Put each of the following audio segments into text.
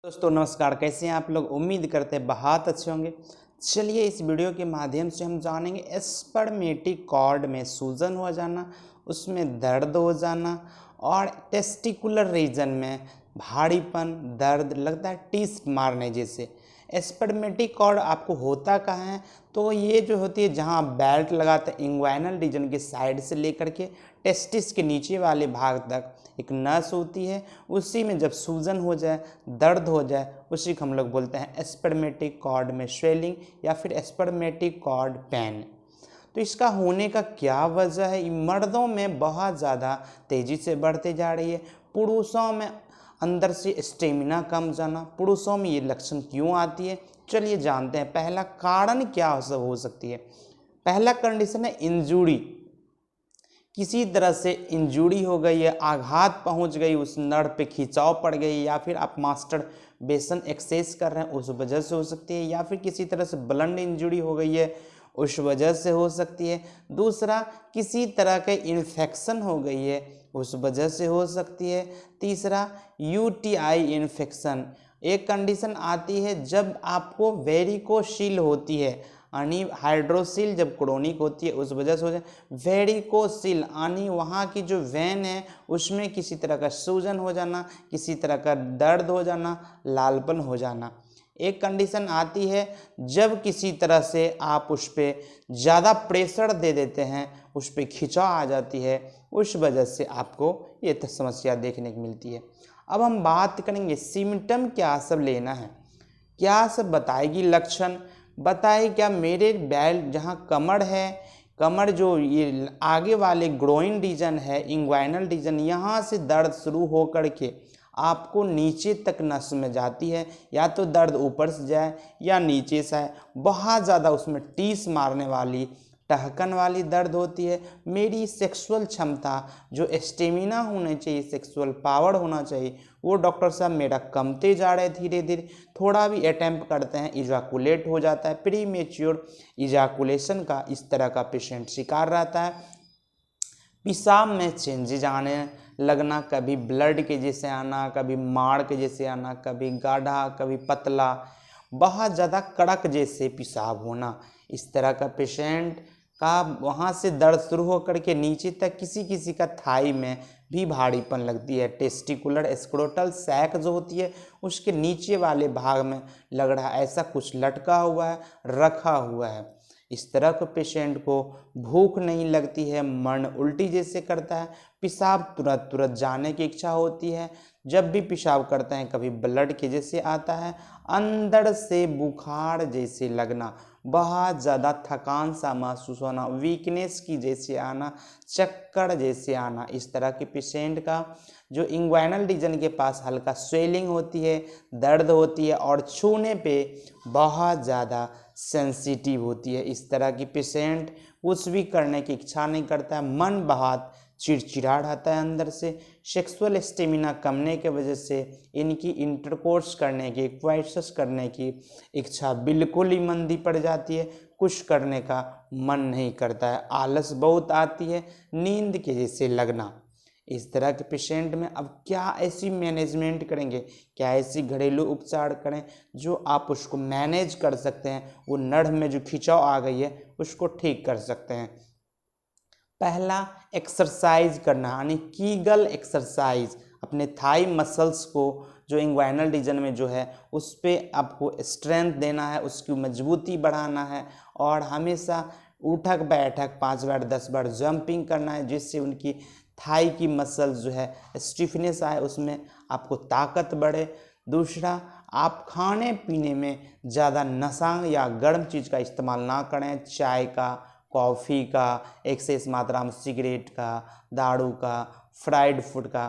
दोस्तों नमस्कार, कैसे हैं आप लोग। उम्मीद करते हैं बहुत अच्छे होंगे। चलिए इस वीडियो के माध्यम से हम जानेंगे स्पर्मेटिक कॉर्ड में सूजन हो जाना, उसमें दर्द हो जाना और टेस्टिकुलर रीजन में भारीपन, दर्द लगता है टीस मारने जैसे। स्पर्मेटिक कॉर्ड आपको होता कहाँ है, तो ये जो होती है जहाँ आप बेल्ट लगाते हैं इंग्वाइनल रीजन के साइड से लेकर के टेस्टिस के नीचे वाले भाग तक एक नस होती है, उसी में जब सूजन हो जाए, दर्द हो जाए, उसी को हम लोग बोलते हैं स्पर्मेटिक कॉर्ड में स्वेलिंग या फिर स्पर्मेटिक कॉर्ड पेन। तो इसका होने का क्या वजह है। मर्दों में बहुत ज़्यादा तेज़ी से बढ़ते जा रही है, पुरुषों में अंदर से स्टेमिना कम जाना। पुरुषों में ये लक्षण क्यों आती है, चलिए जानते हैं। पहला कारण क्या सब हो सकती है। पहला कंडीशन है इंजूरी। किसी तरह से इंजूरी हो गई है, आघात पहुंच गई, उस नड़ पे खिंचाव पड़ गई, या फिर आप मास्टरबेशन एक्सेस कर रहे हैं उस वजह से हो सकती है, या फिर किसी तरह से ब्लड इंजरी हो गई है उस वजह से हो सकती है। दूसरा, किसी तरह के इन्फेक्शन हो गई है उस वजह से हो सकती है। तीसरा, यूटीआई इन्फेक्शन। एक कंडीशन आती है जब आपको वेरिकोसील होती है, यानी हाइड्रोसिल जब क्रोनिक होती है उस वजह से हो जाए। वेरिकोसिल यानी वहाँ की जो वेन है उसमें किसी तरह का सूजन हो जाना, किसी तरह का दर्द हो जाना, लालपन हो जाना। एक कंडीशन आती है जब किसी तरह से आप उस पर ज़्यादा प्रेशर दे देते हैं, उस पर खिंचाव आ जाती है, उस वजह से आपको ये समस्या देखने को मिलती है। अब हम बात करेंगे सिम्टम क्या सब लेना है, क्या सब बताएगी लक्षण। बताए क्या मेरे बैल जहाँ कमर है, कमर जो ये आगे वाले ग्रोइन रीजन है, इंग्वाइनल रीजन, यहाँ से दर्द शुरू हो करके आपको नीचे तक नस में जाती है, या तो दर्द ऊपर से जाए या नीचे से आए, बहुत ज़्यादा उसमें टीस मारने वाली, टहकन वाली दर्द होती है। मेरी सेक्सुअल क्षमता, जो स्टेमिना होना चाहिए, सेक्सुअल पावर होना चाहिए, वो डॉक्टर साहब मेरा कमते जा रहे धीरे धीरे। थोड़ा भी अटैम्प्ट करते हैं इजाकुलेट हो जाता है, प्री मेच्योर इजाकुलेशन का इस तरह का पेशेंट शिकार रहता है। पेशाब में चेंजेज आने लगना, कभी ब्लड के जैसे आना, कभी माड़ के जैसे आना, कभी गाढ़ा, कभी पतला, बहुत ज़्यादा कड़क जैसे पेशाब होना, इस तरह का पेशेंट का वहाँ से दर्द शुरू होकर के नीचे तक, किसी किसी का थाई में भी भारीपन लगती है। टेस्टिकुलर स्क्रोटल सैक जो होती है उसके नीचे वाले भाग में लग रहा है ऐसा कुछ लटका हुआ है, रखा हुआ है। इस तरह के पेशेंट को भूख नहीं लगती है, मन उल्टी जैसे करता है, पेशाब तुरंत तुरंत जाने की इच्छा होती है, जब भी पेशाब करते हैं कभी ब्लड के जैसे आता है, अंदर से बुखार जैसे लगना, बहुत ज़्यादा थकान सा महसूस होना, वीकनेस की जैसे आना, चक्कर जैसे आना। इस तरह के पेशेंट का जो इंग्वाइनल रीजन के पास हल्का स्वेलिंग होती है, दर्द होती है और छूने पे बहुत ज़्यादा सेंसिटिव होती है। इस तरह की पेशेंट कुछ भी करने की इच्छा नहीं करता है, मन बहुत चिड़चिड़ा रहता है अंदर से। सेक्सुअल स्टेमिना कमने के वजह से इनकी इंटरकोर्स करने की, क्वाइसेस करने की इच्छा बिल्कुल ही मंदी पड़ जाती है, कुछ करने का मन नहीं करता है, आलस बहुत आती है, नींद के जैसे लगना। इस तरह के पेशेंट में अब क्या ऐसी मैनेजमेंट करेंगे, क्या ऐसी घरेलू उपचार करें जो आप उसको मैनेज कर सकते हैं, वो नड़ में जो खिंचाव आ गई है उसको ठीक कर सकते हैं। पहला, एक्सरसाइज करना, यानी कीगल एक्सरसाइज। अपने थाई मसल्स को जो इंग्वाइनल रीजन में जो है उस पर आपको स्ट्रेंथ देना है, उसकी मजबूती बढ़ाना है, और हमेशा उठक बैठक 5 बार 10 बार जंपिंग करना है, जिससे उनकी थाई की मसल जो है स्टिफनेस आए, उसमें आपको ताकत बढ़े। दूसरा, आप खाने पीने में ज़्यादा नशा या गर्म चीज़ का इस्तेमाल ना करें, चाय का, कॉफ़ी का, एक्सेस मात्रा में सिगरेट का, दारू का, फ्राइड फूड का।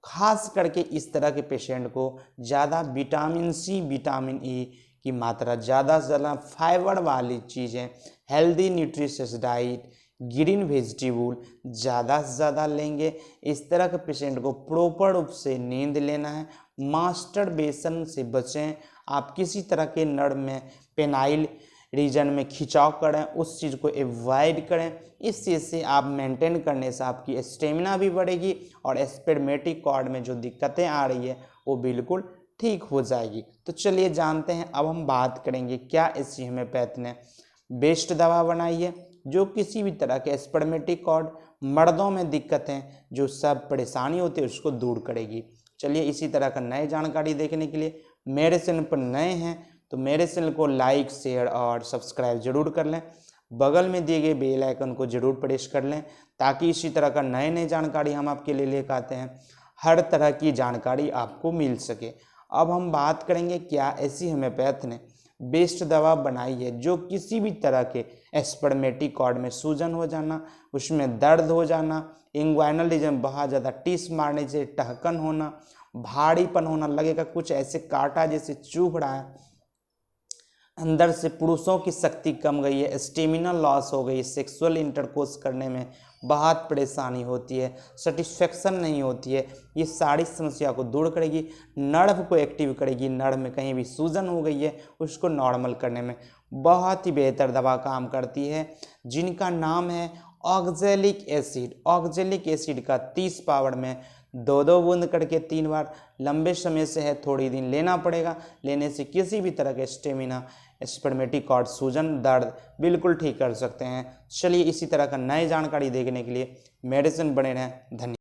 खास करके इस तरह के पेशेंट को ज़्यादा विटामिन सी, विटामिन ई की मात्रा ज़्यादा से ज़्यादा, फाइबर वाली चीज़ें, healthy nutritious diet, green vegetable ज़्यादा से ज़्यादा लेंगे। इस तरह के पेशेंट को प्रॉपर रूप से नींद लेना है। मास्टरबेशन से बचें, आप किसी तरह के नड़ में पेनाइल रीजन में खिंचाव करें, उस चीज़ को एवॉइड करें। इस चीज़ से आप मेंटेन करने से आपकी स्टेमिना भी बढ़ेगी और स्पर्मेटिक कॉर्ड में जो दिक्कतें आ रही है वो बिल्कुल ठीक हो जाएगी। तो चलिए जानते हैं, अब हम बात करेंगे क्या इसी होम्योपैथ ने बेस्ट दवा बनाई है जो किसी भी तरह के स्पर्मेटिक कॉर्ड, मर्दों में दिक्कतें, जो सब परेशानी होती है उसको दूर करेगी। चलिए इसी तरह का नए जानकारी देखने के लिए मेरे चैनल पर नए हैं तो मेरे चैनल को लाइक, शेयर और सब्सक्राइब जरूर कर लें। बगल में दिए गए बेल आइकन को जरूर प्रेस कर लें ताकि इसी तरह का नए नए जानकारी हम आपके लिए लेकर आते हैं, हर तरह की जानकारी आपको मिल सके। अब हम बात करेंगे क्या ऐसी होम्योपैथ ने बेस्ट दवा बनाई है जो किसी भी तरह के स्पर्मेटिक कॉर्ड में सूजन हो जाना, उसमें दर्द हो जाना, इंग्वाइनलिज्म बहुत ज़्यादा टीस मारने से टहकन होना, भारीपन होना, लगेगा कुछ ऐसे काटा जैसे चुभ रहा है, अंदर से पुरुषों की शक्ति कम गई है, स्टेमिना लॉस हो गई, सेक्सुअल इंटरकोर्स करने में बहुत परेशानी होती है, सेटिस्फेक्शन नहीं होती है, ये सारी समस्या को दूर करेगी, नर्व को एक्टिव करेगी, नर्व में कहीं भी सूजन हो गई है उसको नॉर्मल करने में बहुत ही बेहतर दवा काम करती है, जिनका नाम है ऑक्जेलिक एसिड। ऑक्जेलिक एसिड का 30 पावर में 2-2 बूंद करके 3 बार लंबे समय से है, थोड़ी दिन लेना पड़ेगा। लेने से किसी भी तरह के स्टेमिना, स्पर्मेटिक कॉर्ड सूजन, दर्द बिल्कुल ठीक कर सकते हैं। चलिए इसी तरह का नई जानकारी देखने के लिए मेरे साथ बने रहें। धन्यवाद।